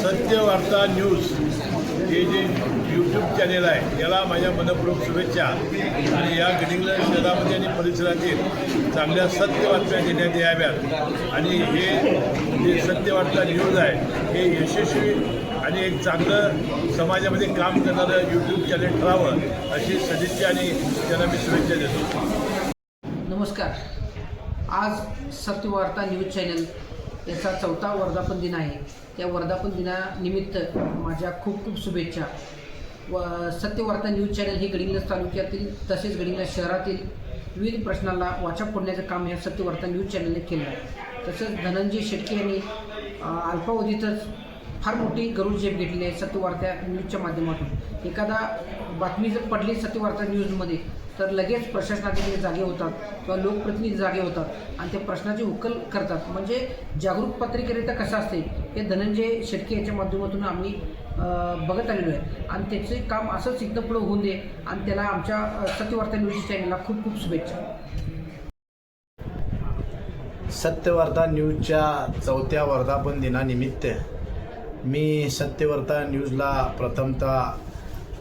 Satyavarta news हे जे YouTube channel आहे याला माझ्या मनपूर्वक शुभेच्छा आणि या गडिंग्लज शहरामध्ये आणि परिसरातील चांगल्या सत्य बातम्या देण्यात याव्यात आणि हे जे सत्यवार्ता न्यूज आहे हे यशस्वी आणि एक चांगलं समाजामध्ये काम करणारं यूट्यूब चॅनेल ठरावं अशी सदिच्छा आणि त्यांना मी शुभेच्छा देतो. नमस्कार. आज सत्यवार्ता न्यूज चॅनल याचा 4था वर्धापन दिन आहे. त्या वर्धापन दिनानिमित्त माझ्या खूप खूप शुभेच्छा. सत्यवार्ता न्यूज चॅनल ही गडिंग्लज तालुक्यातील तसेच गडिंग्लज शहरातील विविध प्रश्नांना वाचा फोडण्याचं काम या सत्यवार्ता न्यूज चॅनलने केलं आहे. तसंच धनंजय शेटके यांनी अल्पावधीतच फार मोठी गरुड झेप घेतलेली आहे सत्यवार्ता न्यूजच्या माध्यमातून. एखादा बातमी जर पडली सत्यवार्ता न्यूजमध्ये तर लगेच प्रशासनाचे जागे होतात किंवा लोकप्रतिनिधी जागे होतात आणि त्या प्रश्नाची उकल करतात. म्हणजे जागरूक पत्रकारिता कसं असते हे धनंजय शेटके याच्या माध्यमातून आम्ही बघत आलेलो आहे आणि त्याचे काम असंच इथं पुढं होऊन दे आणि त्याला आमच्या सत्यवार्ता न्यूज चॅनलला खूप खूप शुभेच्छा. सत्यवार्ता न्यूजच्या 4थ्या वर्धापन दिनानिमित्त मी सत्यवार्ता न्यूजला प्रथमतः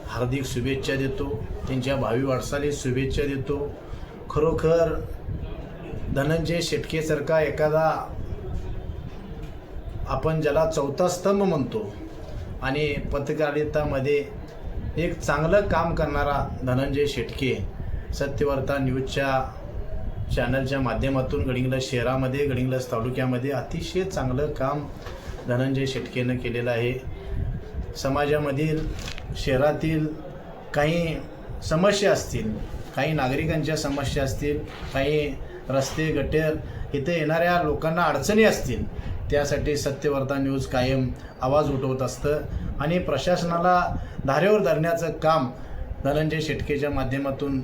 हार्दिक शुभेच्छा देतो. त्यांच्या भावी वाटचालीस शुभेच्छा देतो. खरोखर धनंजय शेटकेसारखा एखादा आपण ज्याला 4था स्तंभ म्हणतो आणि पत्रकारितामध्ये एक चांगलं काम करणारा धनंजय शेटके सत्यवार्ता न्यूजच्या चॅनलच्या माध्यमातून गडिंग्लज शहरामध्ये गडिंग्लज तालुक्यामध्ये अतिशय चांगलं काम धनंजय शेटकेनं केलेलं आहे. समाजामधील शहरातील काही समस्या असतील, काही नागरिकांच्या समस्या असतील, काही रस्ते गटर इथे येणाऱ्या लोकांना अडचणी असतील, त्यासाठी सत्यवार्ता न्यूज कायम आवाज उठवत असतं आणि प्रशासनाला धारेवर धरण्याचं काम धनंजय शेटकेच्या माध्यमातून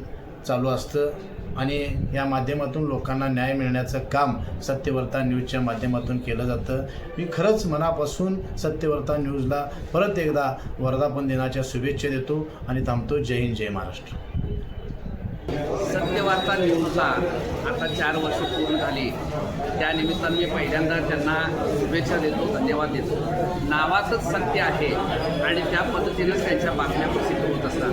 चालू असतं आणि या माध्यमातून लोकांना न्याय मिळण्याचं काम सत्यवार्ता न्यूजच्या माध्यमातून केलं जातं. मी खरंच मनापासून सत्यवार्ता न्यूजला परत एकदा वर्धापन दिनाच्या शुभेच्छा देतो आणि थांबतो. जय हिंद, जय महाराष्ट्र. सत्यवार्ता न्यूजला आता 4 वर्ष पूर्ण झाली. त्यानिमित्तानं मी पहिल्यांदा त्यांना शुभेच्छा देतो, धन्यवाद देतो. नावातच सत्य आहे आणि त्या पद्धतीनेच त्यांच्या बातम्या प्रसिद्ध होत असतात.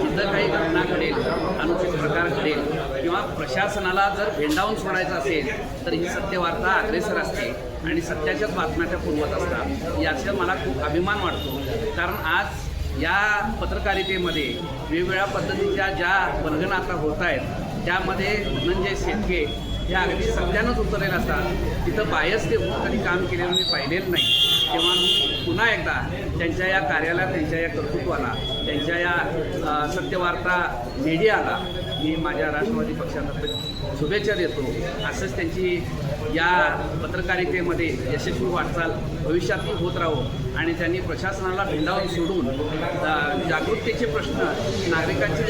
जिथं काही घटना घडेल, अनुचित प्रकार घडेल किंवा प्रशासनाला जर भेंडावून सोडायचं असेल तर ही सत्यवार्ता अग्रेसर असते आणि सत्याच्याच बातम्या त्या पुरवत असतात. याचा मला खूप अभिमान वाटतो. कारण आज या पत्रकारितेमध्ये वेगवेगळ्या पद्धतीच्या ज्या वल्गना आता होत आहेत त्यामध्ये धनंजय शेटके हे अगदी सत्यानंच उतरलेले असतात. तिथं बायस ते होऊन कधी काम केलेलं मी पाहिलेलं नाही. तेव्हा मी पुन्हा एकदा त्यांच्या या कार्याला, त्यांच्या या कर्तृत्वाला, त्यांच्या या सत्यवार्ता मीडियाला मी माझ्या राष्ट्रवादी पक्षातर्फे शुभेच्छा देतो. असंच त्यांची या पत्रकारितेमध्ये यशस्वी वाटचाल भविष्यातही होत राहो आणि त्यांनी प्रशासनाला भेंडावून सोडून जागरूकतेचे प्रश्न, नागरिकांचे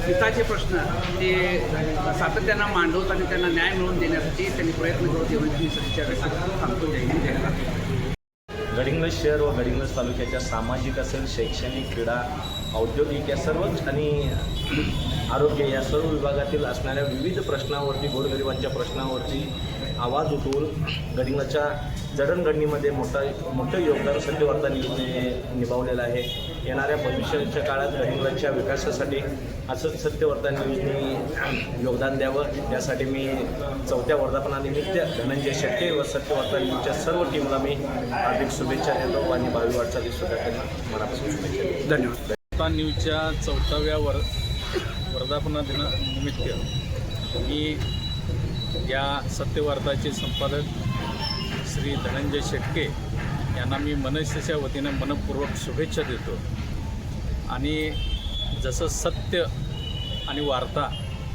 हिताचे प्रश्न ते सातत्यानं मांडवत आणि त्यांना न्याय मिळवून देण्यासाठी त्यांनी प्रयत्न करत एवढी सदिच्छा व्यक्त करतो. थांबतो. जय हिंद, जय महाराष्ट्र. गडिंग्लज शहर व गडिंग्लज तालुक्याच्या सामाजिक असेल, शैक्षणिक, क्रीडा, औद्योगिक या सर्वच आणि आरोग्य या सर्व विभागातील असणाऱ्या विविध प्रश्नावरती, गोरगरिबांच्या प्रश्नावरती आवाज उठवून गडिंग्लजच्या जडणघडणीमध्ये मोठं योगदान सत्यवार्ता न्यूजने निभावलेलं आहे. येणाऱ्या भविष्याच्या काळात गडिंग्लजच्या विकासासाठी असंच सत्यवार्ता न्यूजने योगदान द्यावं यासाठी मी 4थ्या वर्धापनानिमित्त धनंजय शेटके व सत्यवार्ता न्यूजच्या सर्व टीमला मी हार्दिक शुभेच्छा देतो आणि भावी वाटचालीसुद्धा त्यांना मनापासून शुभेच्छा देतो. धन्यवाद. सत्यवार्ता न्यूजच्या 4व्या वर्धापना दिनानिमित्त मी या सत्यवार्ताचे संपादक श्री धनंजय शेटके यांना मी मनसेच्या वतीनं मनपूर्वक शुभेच्छा देतो. आणि जसं सत्य आणि वार्ता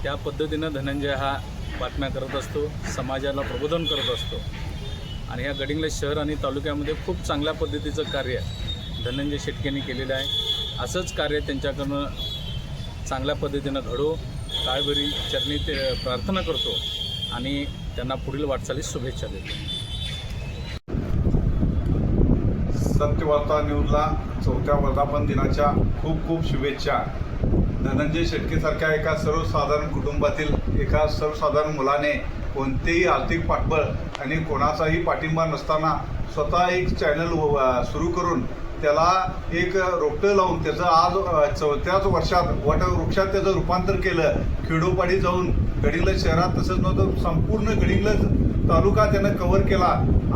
त्या पद्धतीनं धनंजय हा बातम्या करत असतो, समाजाला प्रबोधन करत असतो आणि ह्या गडिंग्लज शहर आणि तालुक्यामध्ये खूप चांगल्या पद्धतीचं कार्य धनंजय शेटकेंनी केलेलं आहे. असंच कार्य त्यांच्याकडनं चांगल्या पद्धतीनं घडो काळभरी चरणी ते प्रार्थना करतो आणि त्यांना पुढील वाटचालीस शुभेच्छा देतो. सत्यवार्ता न्यूजला 4थ्या वर्धापन दिनाच्या खूप खूप शुभेच्छा. धनंजय शेटकेसारख्या एका सर्वसाधारण कुटुंबातील एका सर्वसाधारण मुलाने कोणतेही आर्थिक पाठबळ आणि कोणाचाही पाठिंबा नसताना स्वतः एक चॅनल सुरू करून त्याला एक रोपटं लावून त्याचं आज 4थ्याच वर्षात वटवृक्षात त्याचं रूपांतर केलं. खेडोपाडी जाऊन गडिंग्लज शहरात तसंच नव्हतं संपूर्ण गडिंग्लज तालुका त्यानं कव्हर केला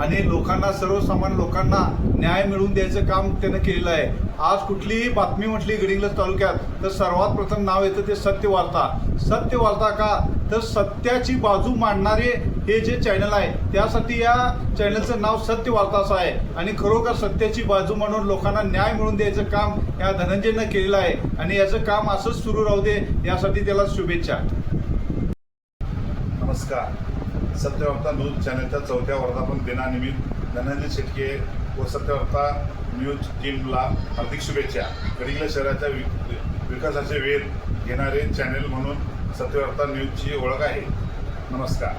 आणि लोकांना सर्वसामान्य लोकांना न्याय मिळवून द्यायचं काम त्यानं केलेलं आहे. आज कुठलीही बातमी म्हटली गडिंग्लज तालुक्यात तर सर्वात प्रथम नाव येतं ते सत्यवार्ता. सत्यवार्ता का तर सत्याची बाजू मांडणारे हे जे चॅनल आहे त्यासाठी या चॅनलचं नाव सत्यवार्ता असं आहे आणि खरोखर सत्याची बाजू मांडून लोकांना न्याय मिळवून द्यायचं काम या धनंजयनं केलेलं आहे आणि याचं काम असंच सुरू राहू दे यासाठी त्याला शुभेच्छा. नमस्कार. सत्यवार्ता न्यूज चॅनलच्या 4थ्या वर्धापन दिनानिमित्त धनंजय शेटके व सत्यवार्ता न्यूज टीमला हार्दिक शुभेच्छा. गडिंग्लज शहराच्या विकासाचे वेध घेणारे चॅनल म्हणून सत्यवार्ता न्यूजची ओळख आहे. नमस्कार.